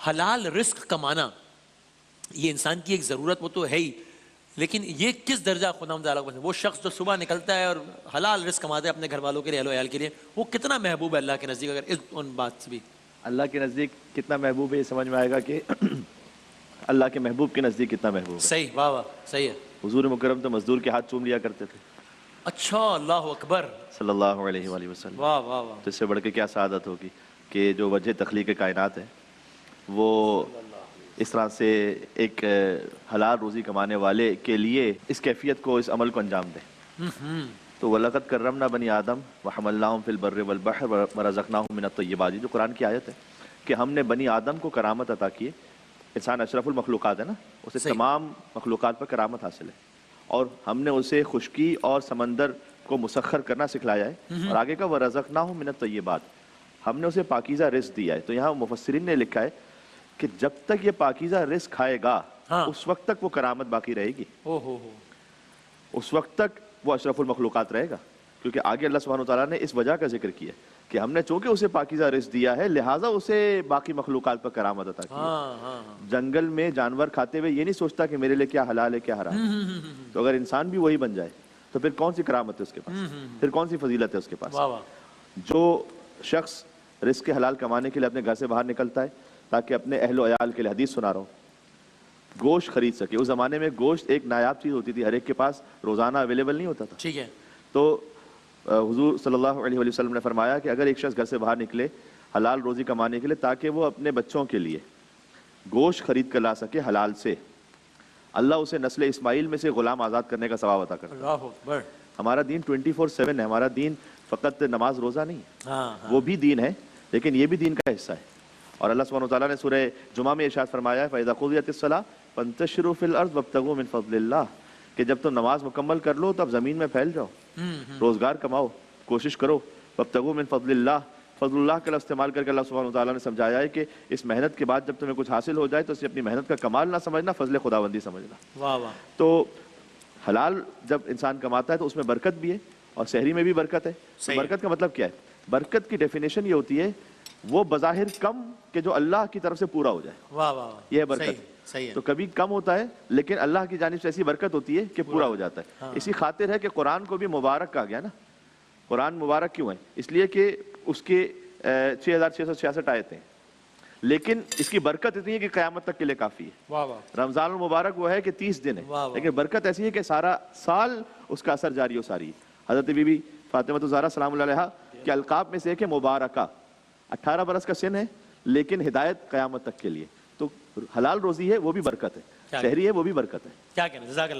حلال رزق کمانا یہ انسان کی ایک ضرورت وہ تو ہے ہی، لیکن یہ کس درجہ خداوند تعالیٰ کو پسند ہے؟ وہ شخص جو صبح نکلتا ہے اور حلال رزق کماتا ہے اپنے گھر والوں کے لیے، اہل و عیال کے لیے، وہ کتنا محبوب ہے اللہ کے نزدیک؟ اگر اس ان بات سے بھی اللہ کے نزدیک کتنا محبوب ہے یہ سمجھ میں آئے گا کہ اللہ کے محبوب کے نزدیک کتنا محبوب ہے۔ صحیح، واہ واہ، صحیح ہے۔ حضور مکرم تو مزدور کے ہاتھ چوم لیا کرتے تھے اچھا، اللہ اکبر، صلی اللہ علیہ وآلہ وسلم۔ واہ واہ واہ، تو اس سے بڑھ کے کیا سعادت ہوگی کہ جو وجہ تخلیق کائنات ہے وہ اس طرح سے ایک حلال روزی کمانے والے کے لیے اس کیفیت کو، اس عمل کو انجام دے۔ تو وَلَقَدْ كَرَّمْنَا بَنِي آدَمَ وَحَمَلْنَاهُمْ فِي الْبَرِّ وَالْبَحْرِ وَرَزَقْنَاهُمْ مِنَ الطَّيِّبَاتِ، جو قرآن کی آیت ہے کہ ہم نے بنی آدم کو کرامت عطا کی ہے۔ انسان اشرف المخلوقات ہے نا، اسے تمام مخلوقات پر کرامت حاصل ہے، اور ہم نے اسے خشکی اور سمندر کو مسخر کرنا سکھلایا ہے، اور آگے کا وَرَزَقْنَاهُمْ مِنَ الطَّيِّبَاتِ، ہم نے اسے پاکیزہ رزق دیا ہے۔ تو یہاں مفسرین نے لکھا ہے کہ جب تک یہ پاکیزہ رزق کھائے گا اس وقت تک وہ کرامت باقی رہے گی، اس وقت تک وہ اشرف المخلوقات رہے گا، کیونکہ آگے اللہ سبحانہ وتعالیٰ نے اس وجہ کا ذکر کیا کہ ہم نے چونکہ اسے پاکیزہ رزق دیا ہے لہٰذا اسے باقی مخلوقات پر کرامت عطا کی ہے۔ جنگل میں جانور کھاتے ہوئے یہ نہیں سوچتا کہ میرے لیے کیا حلال ہے کیا حرام ہے۔ تو اگر انسان بھی وہی بن جائے تو پھر کون سی کرامت ہے اس کے پاس، پھر کون سی فضیلت ہے اس کے پاس؟ جو شخص رزق حلال کمانے کے لیے اپنے گھر سے باہر نکلتا ہے تاکہ اپنے اہل و عیال کے لیے، حدیث سنا رہا ہوں، گوشت خرید سکے۔ اس زمانے میں گوشت ایک نایاب چیز ہوتی تھی، ہر ایک کے پاس روزانہ اویلیبل نہیں ہوتا تھا۔ ٹھیک ہے۔ تو حضور صلی اللہ علیہ وآلہ وسلم نے فرمایا کہ اگر ایک شخص گھر سے باہر نکلے حلال روزی کمانے کے لیے تاکہ وہ اپنے بچوں کے لیے گوشت خرید کر لا سکے حلال سے، اللہ اسے نسل اسماعیل میں سے غلام آزاد کرنے کا ثواب عطا کرتا ہے۔ اللہ اکبر۔ ہمارا دین 24/7 ہے، ہمارا دین فقط نماز روزہ نہیں ہے، وہ بھی دین ہے لیکن یہ بھی دین کا حصہ ہے۔ اور اللہ سبحانہ وتعالیٰ نے سورہ جمعہ میں ارشاد فرمایا ہے فَإِذَا قُضِيَتِ الصَّلَاةُ فَانتَشِرُوا فِي الْأَرْضِ وَابْتَغُوا مِن فَضْلِ اللَّهِ، کہ جب تم نماز مکمل کر لو تب زمین میں پھیل جاؤ، روزگار کماؤ، کوشش کرو۔ وَابْتَغُوا مِن فَضْلِ اللَّهِ، فضل اللہ کا لفظ استعمال کر کے اللہ سبحانہ وتعالیٰ نے سمجھایا ہے کہ اس محنت کے بعد جب تمہیں کچھ حاصل ہو جائے تو اسے اپنی محنت کا کمال نہ سمجھنا، فضل خداوندی سمجھنا۔ واہ واہ۔ تو حلال جب انسان کماتا ہے تو اس میں برکت بھی ہے، اور سحری میں بھی برکت ہے۔ تو برکت کا مطلب کیا ہے؟ برکت کی ڈیفینیشن یہ ہوتی ہے وہ بظاہر کم کہ جو اللہ کی طرف سے پورا ہو جائے، واہ واہ، یہ ہے برکت۔ صحیح ہے۔ تو کبھی کم ہوتا ہے لیکن اللہ کی جانب سے ایسی برکت ہوتی ہے کہ پورا ہو جاتا ہے۔ اسی خاطر ہے کہ قرآن کو بھی مبارک کہا گیا نا۔ قرآن مبارک کیوں ہے؟ اس لیے کہ اس کے 6666 آیتیں ہیں، لیکن اس کی برکت اتنی ہے کہ قیامت تک کے لیے کافی ہے۔ واہ واہ۔ رمضان المبارک وہ ہے کہ 30 دن ہے، لیکن برکت ایسی ہے کہ سارا سال اس کا اثر جاری و ساری ہے۔ حضرت بی بی فاطمہ الزہرا سلام اللہ علیہا کے القاب میں سے ایک ہے مبارکہ، 18 برس کا سن ہے لیکن ہدایت قیامت تک کے لیے۔ تو حلال روزی ہے وہ بھی برکت ہے، شہری ہے وہ بھی برکت ہے۔ کیا کہنا، جزاک اللہ۔